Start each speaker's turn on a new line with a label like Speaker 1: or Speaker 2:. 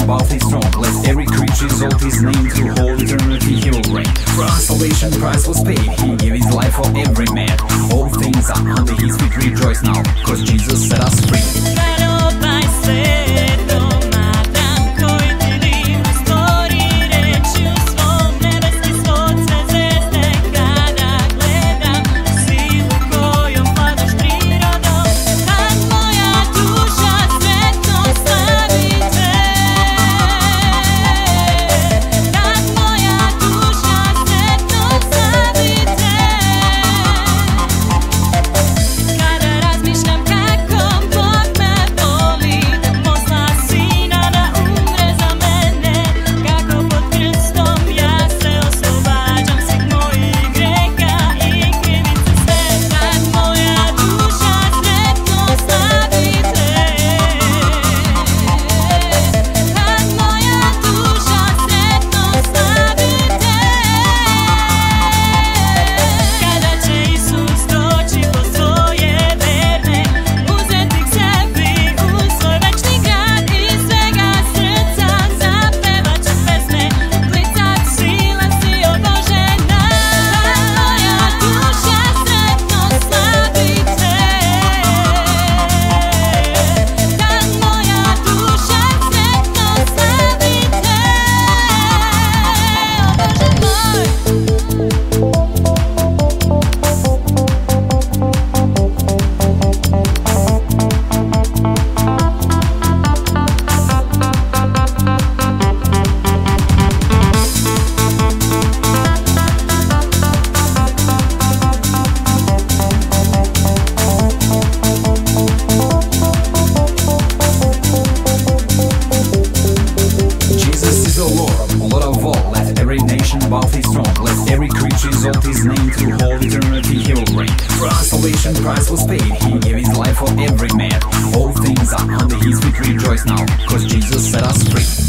Speaker 1: Both is strong, let every creature exalt his name. Through whole eternity he will reign. For our salvation price was paid, he gave his life for every man. All things are under his feet, rejoice now, cause Jesus set us free. Both is strong, let every creature exalt his name. Through whole eternity he will reign. For our salvation price was paid, he gave his life for every man. All things are under his feet, rejoice now, cause Jesus set us free.